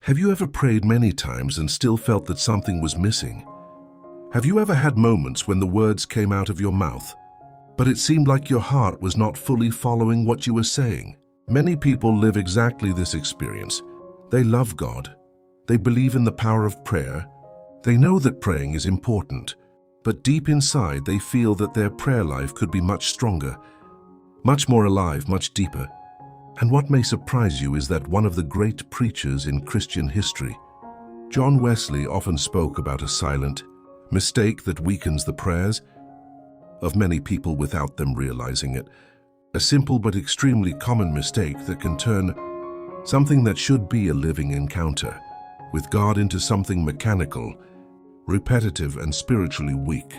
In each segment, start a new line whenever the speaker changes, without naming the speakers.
Have you ever prayed many times and still felt that something was missing? Have you ever had moments when the words came out of your mouth, but it seemed like your heart was not fully following what you were saying? Many people live exactly this experience. They love God. They believe in the power of prayer. They know that praying is important, but deep inside they feel that their prayer life could be much stronger, much more alive, much deeper. And what may surprise you is that one of the great preachers in Christian history, John Wesley, often spoke about a silent mistake that weakens the prayers of many people without them realizing it. A simple but extremely common mistake that can turn something that should be a living encounter with God into something mechanical, repetitive, and spiritually weak.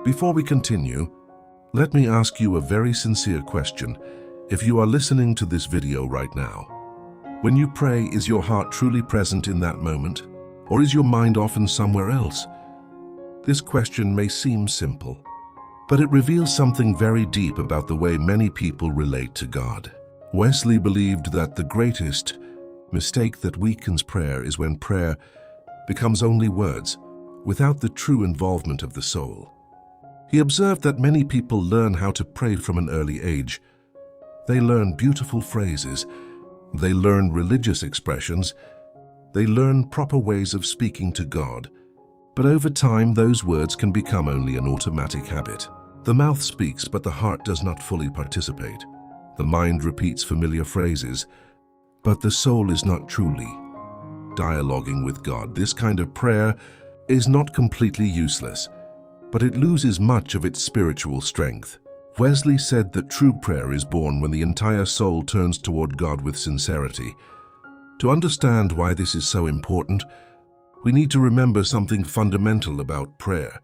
Before we continue, let me ask you a very sincere question. If you are listening to this video right now, when you pray, is your heart truly present in that moment, or is your mind often somewhere else? This question may seem simple, but it reveals something very deep about the way many people relate to God. Wesley believed that the greatest mistake that weakens prayer is when prayer becomes only words, without the true involvement of the soul. He observed that many people learn how to pray from an early age. They learn beautiful phrases, they learn religious expressions, they learn proper ways of speaking to God. But over time, those words can become only an automatic habit. The mouth speaks, but the heart does not fully participate. The mind repeats familiar phrases, but the soul is not truly dialoguing with God. This kind of prayer is not completely useless, but it loses much of its spiritual strength. Wesley said that true prayer is born when the entire soul turns toward God with sincerity. To understand why this is so important, we need to remember something fundamental about prayer.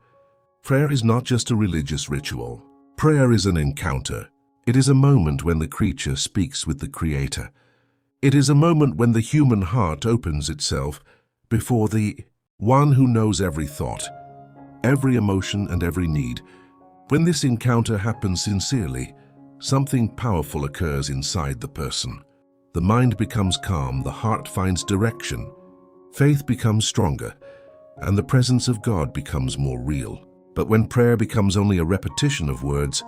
Prayer is not just a religious ritual. Prayer is an encounter. It is a moment when the creature speaks with the Creator. It is a moment when the human heart opens itself before the one who knows every thought, every emotion, and every need. When this encounter happens sincerely, something powerful occurs inside the person. The mind becomes calm, the heart finds direction, faith becomes stronger, and the presence of God becomes more real. But when prayer becomes only a repetition of words,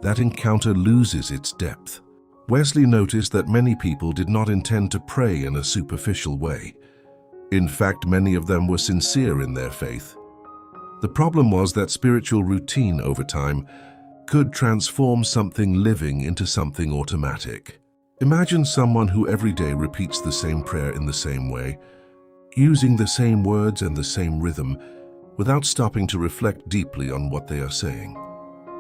that encounter loses its depth. Wesley noticed that many people did not intend to pray in a superficial way. In fact, many of them were sincere in their faith. The problem was that spiritual routine over time could transform something living into something automatic. Imagine someone who every day repeats the same prayer in the same way, using the same words and the same rhythm, without stopping to reflect deeply on what they are saying.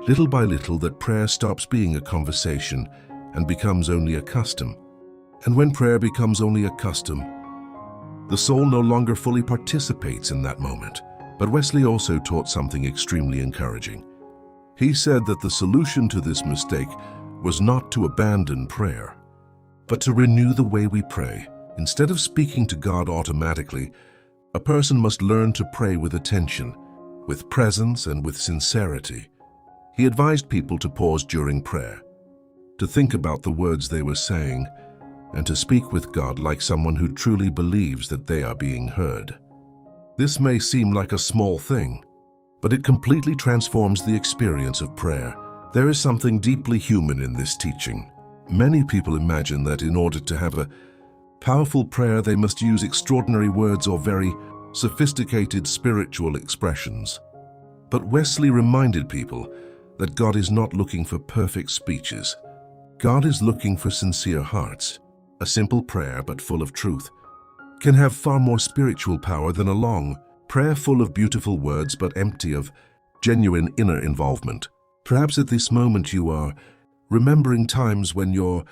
Little by little, that prayer stops being a conversation and becomes only a custom. And when prayer becomes only a custom, the soul no longer fully participates in that moment. But Wesley also taught something extremely encouraging. He said that the solution to this mistake was not to abandon prayer, but to renew the way we pray. Instead of speaking to God automatically, a person must learn to pray with attention, with presence, and with sincerity. He advised people to pause during prayer, to think about the words they were saying, and to speak with God like someone who truly believes that they are being heard. This may seem like a small thing, but it completely transforms the experience of prayer. There is something deeply human in this teaching. Many people imagine that in order to have a powerful prayer, they must use extraordinary words or very sophisticated spiritual expressions. But Wesley reminded people that God is not looking for perfect speeches. God is looking for sincere hearts. A simple prayer, but full of truth, can have far more spiritual power than a long prayer full of beautiful words but empty of genuine inner involvement. Perhaps at this moment you are remembering times when your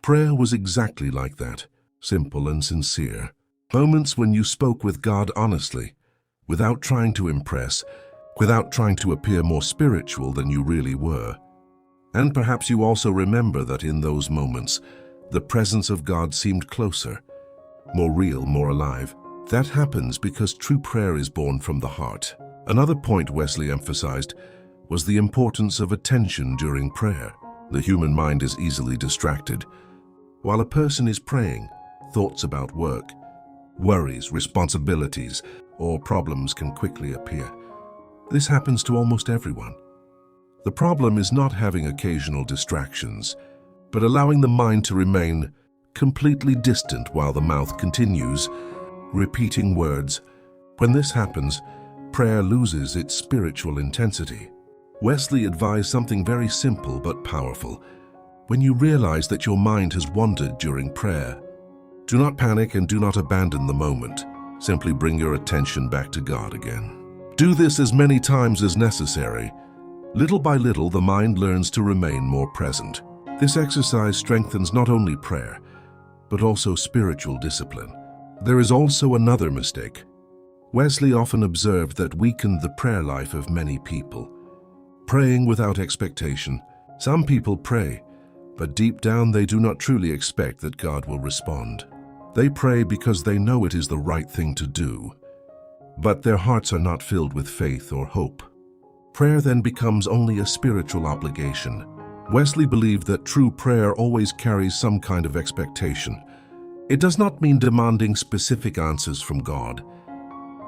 prayer was exactly like that, simple and sincere. Moments when you spoke with God honestly, without trying to impress, without trying to appear more spiritual than you really were. And perhaps you also remember that in those moments, the presence of God seemed closer, more real, more alive. That happens because true prayer is born from the heart. Another point Wesley emphasized was the importance of attention during prayer. The human mind is easily distracted. While a person is praying, thoughts about work, Worries, responsibilities, or problems can quickly appear. This happens to almost everyone. The problem is not having occasional distractions, but allowing the mind to remain completely distant while the mouth continues repeating words. When this happens, prayer loses its spiritual intensity. Wesley advised something very simple but powerful. When you realize that your mind has wandered during prayer, do not panic and do not abandon the moment. Simply bring your attention back to God again. Do this as many times as necessary. Little by little, the mind learns to remain more present. This exercise strengthens not only prayer, but also spiritual discipline. There is also another mistake. Wesley often observed that weakened the prayer life of many people. Praying without expectation. Some people pray, but deep down they do not truly expect that God will respond. They pray because they know it is the right thing to do, but their hearts are not filled with faith or hope. Prayer then becomes only a spiritual obligation. Wesley believed that true prayer always carries some kind of expectation. It does not mean demanding specific answers from God,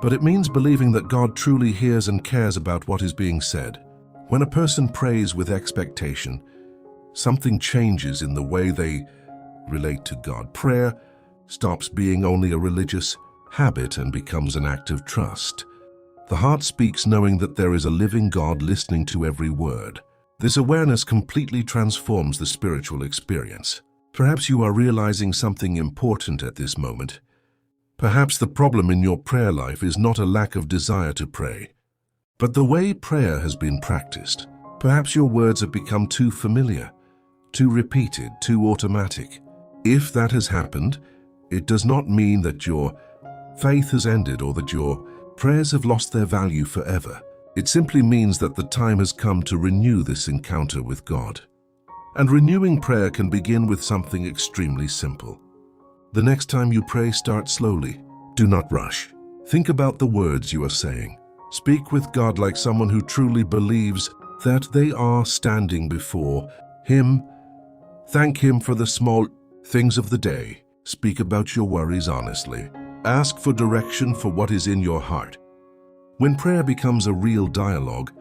but it means believing that God truly hears and cares about what is being said. When a person prays with expectation, something changes in the way they relate to God. Prayer stops being only a religious habit and becomes an act of trust. The heart speaks knowing that there is a living God listening to every word. This awareness completely transforms the spiritual experience. Perhaps you are realizing something important at this moment. Perhaps the problem in your prayer life is not a lack of desire to pray, but the way prayer has been practiced. Perhaps your words have become too familiar, too repeated, too automatic. If that has happened, it does not mean that your faith has ended or that your prayers have lost their value forever. It simply means that the time has come to renew this encounter with God. And renewing prayer can begin with something extremely simple. The next time you pray, start slowly. Do not rush. Think about the words you are saying. Speak with God like someone who truly believes that they are standing before Him. Thank Him for the small things of the day. Speak about your worries honestly. Ask for direction for what is in your heart. When prayer becomes a real dialogue,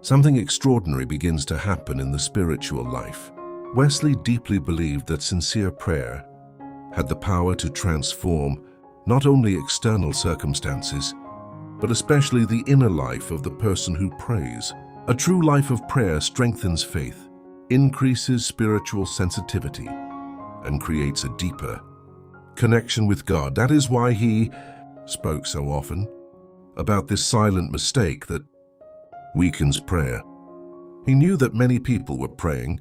something extraordinary begins to happen in the spiritual life. Wesley deeply believed that sincere prayer had the power to transform not only external circumstances, but especially the inner life of the person who prays. A true life of prayer strengthens faith, increases spiritual sensitivity, and creates a deeper connection with God. That is why he spoke so often about this silent mistake that weakens prayer. He knew that many people were praying,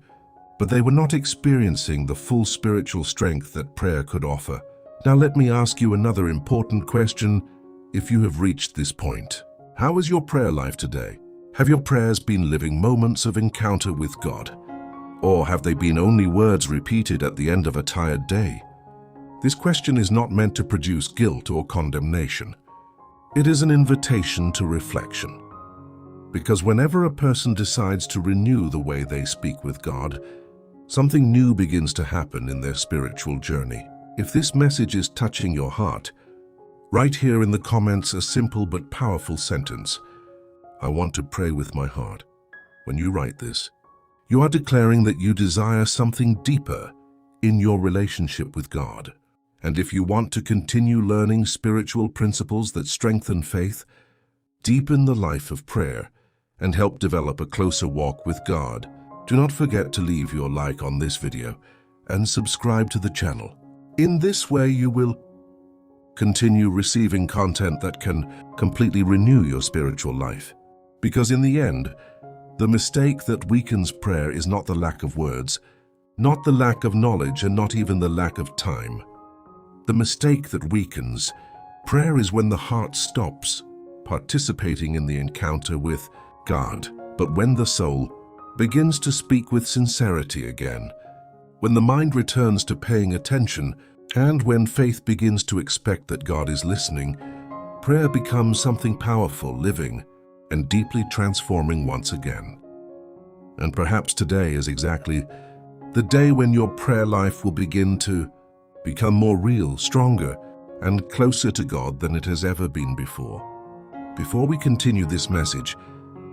but they were not experiencing the full spiritual strength that prayer could offer. Now let me ask you another important question if you have reached this point. How is your prayer life today? Have your prayers been living moments of encounter with God? Or have they been only words repeated at the end of a tired day? This question is not meant to produce guilt or condemnation. It is an invitation to reflection. Because whenever a person decides to renew the way they speak with God, something new begins to happen in their spiritual journey. If this message is touching your heart, write here in the comments a simple but powerful sentence. I want to pray with my heart. When you write this, you are declaring that you desire something deeper in your relationship with God. And if you want to continue learning spiritual principles that strengthen faith, deepen the life of prayer, and help develop a closer walk with God, do not forget to leave your like on this video and subscribe to the channel. In this way, you will continue receiving content that can completely renew your spiritual life. Because in the end, the mistake that weakens prayer is not the lack of words, not the lack of knowledge, and not even the lack of time. The mistake that weakens prayer is when the heart stops participating in the encounter with God. But when the soul begins to speak with sincerity again, when the mind returns to paying attention, and when faith begins to expect that God is listening, prayer becomes something powerful, living, and deeply transforming once again. And perhaps today is exactly the day when your prayer life will begin to become more real, stronger, and closer to God than it has ever been before. Before we continue this message,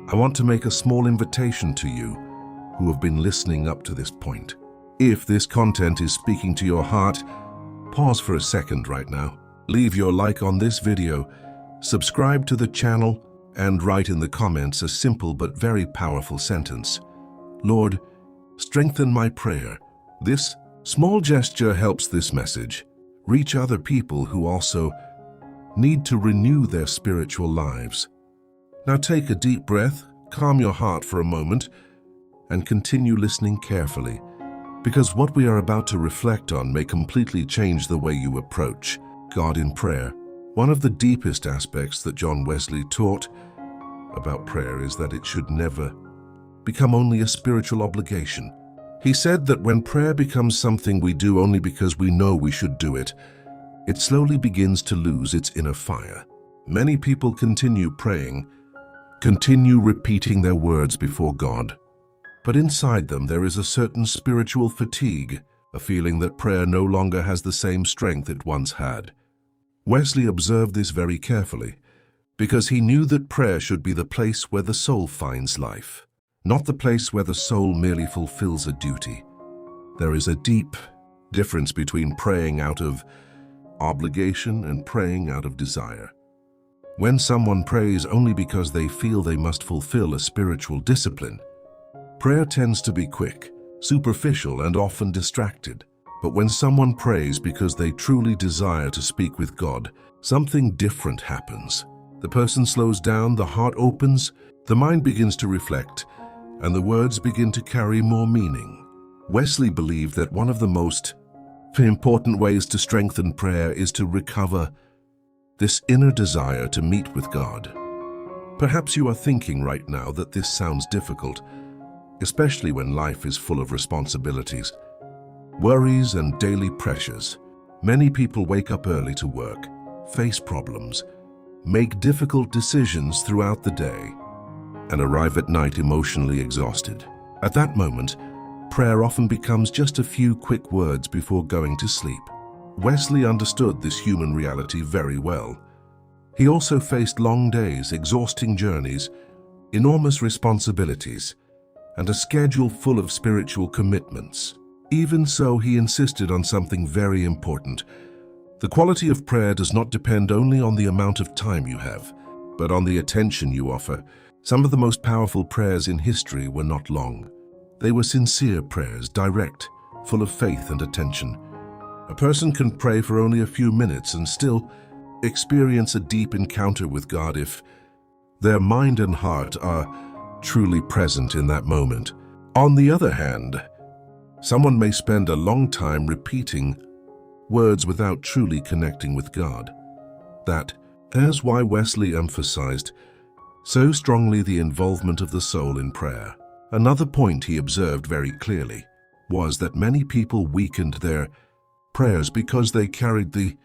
I want to make a small invitation to you who have been listening up to this point. If this content is speaking to your heart, pause for a second right now. Leave your like on this video, subscribe to the channel, and write in the comments a simple but very powerful sentence. Lord, strengthen my prayer. This small gesture helps this message reach other people who also need to renew their spiritual lives. Now take a deep breath, calm your heart for a moment, and continue listening carefully, because what we are about to reflect on may completely change the way you approach God in prayer. One of the deepest aspects that John Wesley taught about prayer is that it should never become only a spiritual obligation. He said that when prayer becomes something we do only because we know we should do it, it slowly begins to lose its inner fire. Many people continue praying, continue repeating their words before God, but inside them there is a certain spiritual fatigue, a feeling that prayer no longer has the same strength it once had. Wesley observed this very carefully, because he knew that prayer should be the place where the soul finds life, not the place where the soul merely fulfills a duty. There is a deep difference between praying out of obligation and praying out of desire. When someone prays only because they feel they must fulfill a spiritual discipline, prayer tends to be quick, superficial, and often distracted. But when someone prays because they truly desire to speak with God, something different happens. The person slows down, the heart opens, the mind begins to reflect, and the words begin to carry more meaning. Wesley believed that one of the most important ways to strengthen prayer is to recover this inner desire to meet with God. Perhaps you are thinking right now that this sounds difficult, especially when life is full of responsibilities, worries, and daily pressures. Many people wake up early to work, face problems, make difficult decisions throughout the day, and arrive at night emotionally exhausted. At that moment, prayer often becomes just a few quick words before going to sleep. Wesley understood this human reality very well. He also faced long days, exhausting journeys, enormous responsibilities, and a schedule full of spiritual commitments. Even so, he insisted on something very important. The quality of prayer does not depend only on the amount of time you have, but on the attention you offer. Some of the most powerful prayers in history were not long. They were sincere prayers, direct, full of faith and attention. A person can pray for only a few minutes and still experience a deep encounter with God if their mind and heart are truly present in that moment. On the other hand, someone may spend a long time repeating words without truly connecting with God. That is why Wesley emphasized so strongly the involvement of the soul in prayer. Another point he observed very clearly was that many people weakened their prayers because they carried the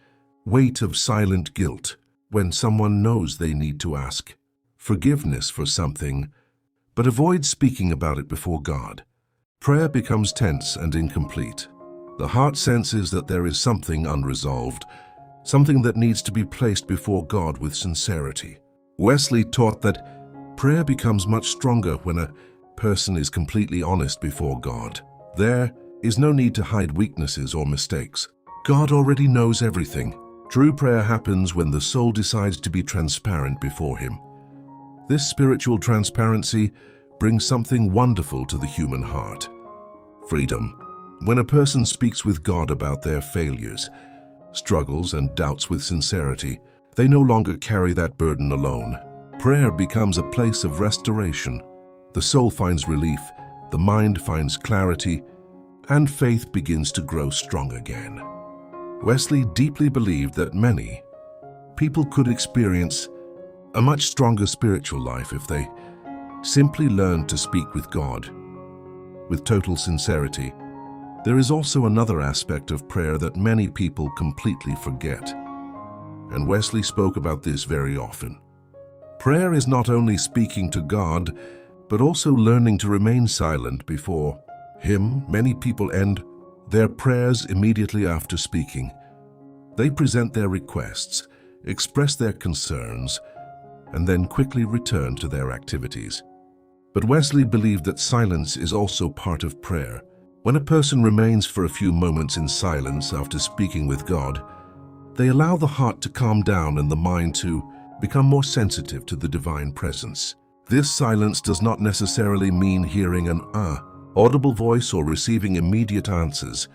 weight of silent guilt. When someone knows they need to ask forgiveness for something, but avoid speaking about it before God, prayer becomes tense and incomplete. The heart senses that there is something unresolved, something that needs to be placed before God with sincerity. Wesley taught that prayer becomes much stronger when a person is completely honest before God. There is no need to hide weaknesses or mistakes. God already knows everything. True prayer happens when the soul decides to be transparent before Him. This spiritual transparency brings something wonderful to the human heart: freedom. When a person speaks with God about their failures, struggles, and doubts with sincerity, they no longer carry that burden alone. Prayer becomes a place of restoration. The soul finds relief, the mind finds clarity, and faith begins to grow strong again. Wesley deeply believed that many people could experience a much stronger spiritual life if they simply learned to speak with God with total sincerity. There is also another aspect of prayer that many people completely forget, and Wesley spoke about this very often. Prayer is not only speaking to God, but also learning to remain silent before Him. Many people end their prayers immediately after speaking, They present their requests, express their concerns, and then quickly return to their activities. But Wesley believed that silence is also part of prayer. When a person remains for a few moments in silence after speaking with God, they allow the heart to calm down and the mind to become more sensitive to the divine presence. This silence does not necessarily mean hearing an audible voice or receiving immediate answers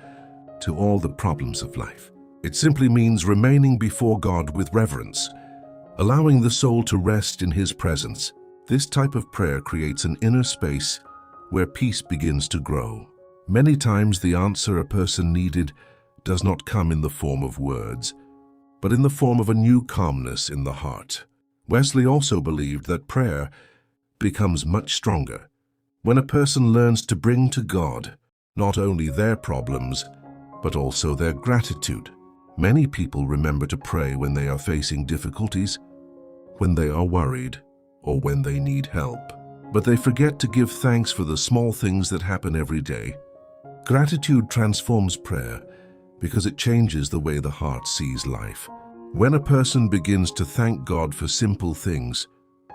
to all the problems of life. It simply means remaining before God with reverence, allowing the soul to rest in His presence. This type of prayer creates an inner space where peace begins to grow. Many times the answer a person needed does not come in the form of words, but in the form of a new calmness in the heart. Wesley also believed that prayer becomes much stronger when a person learns to bring to God not only their problems, but also their gratitude. Many people remember to pray when they are facing difficulties, when they are worried, or when they need help. But they forget to give thanks for the small things that happen every day. Gratitude transforms prayer because it changes the way the heart sees life. When a person begins to thank God for simple things,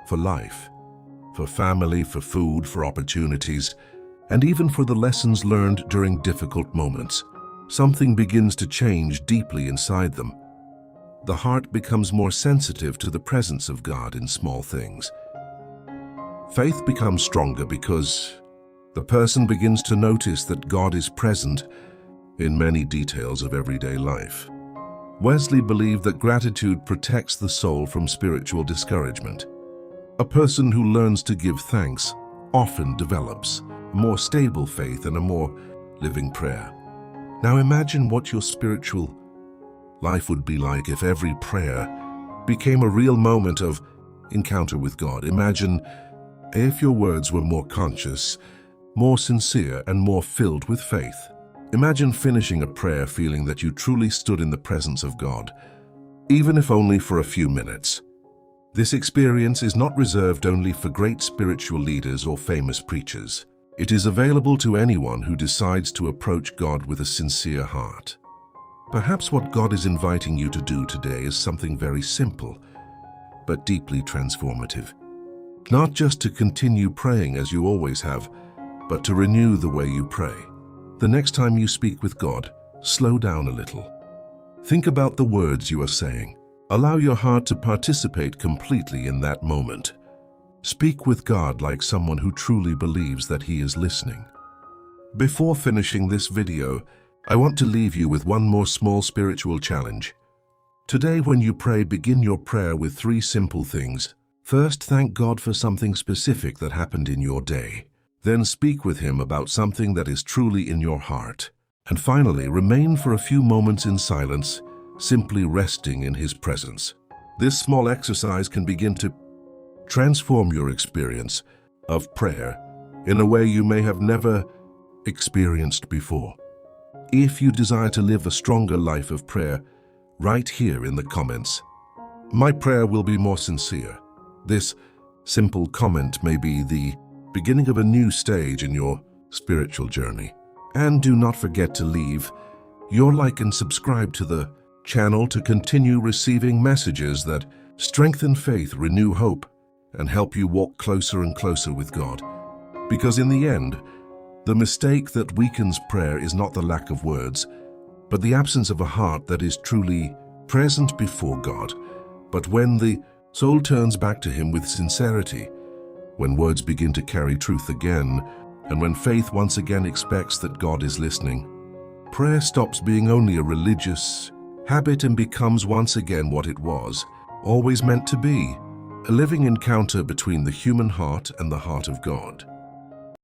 for life, for family, for food, for opportunities, and even for the lessons learned during difficult moments, something begins to change deeply inside them. The heart becomes more sensitive to the presence of God in small things. Faith becomes stronger because the person begins to notice that God is present in many details of everyday life. Wesley believed that gratitude protects the soul from spiritual discouragement. A person who learns to give thanks often develops a more stable faith and a more living prayer. Now imagine what your spiritual life would be like if every prayer became a real moment of encounter with God. Imagine if your words were more conscious, more sincere, and more filled with faith. Imagine finishing a prayer feeling that you truly stood in the presence of God, even if only for a few minutes. This experience is not reserved only for great spiritual leaders or famous preachers. It is available to anyone who decides to approach God with a sincere heart. Perhaps what God is inviting you to do today is something very simple, but deeply transformative. Not just to continue praying as you always have, but to renew the way you pray. The next time you speak with God, slow down a little. Think about the words you are saying. Allow your heart to participate completely in that moment. Speak with God like someone who truly believes that He is listening. Before finishing this video, I want to leave you with one more small spiritual challenge. Today, when you pray, begin your prayer with 3 simple things. First, thank God for something specific that happened in your day. Then speak with Him about something that is truly in your heart. And finally, remain for a few moments in silence, simply resting in His presence. This small exercise can begin to transform your experience of prayer in a way you may have never experienced before. If you desire to live a stronger life of prayer, write here in the comments, "My prayer will be more sincere." This simple comment may be the beginning of a new stage in your spiritual journey. And do not forget to leave your like and subscribe to the channel to continue receiving messages that strengthen faith, renew hope, and help you walk closer and closer with God. Because in the end, the mistake that weakens prayer is not the lack of words, but the absence of a heart that is truly present before God. But when the soul turns back to Him with sincerity, when words begin to carry truth again, and when faith once again expects that God is listening, prayer stops being only a religious habit and becomes once again what it was, always meant to be, a living encounter between the human heart and the heart of God.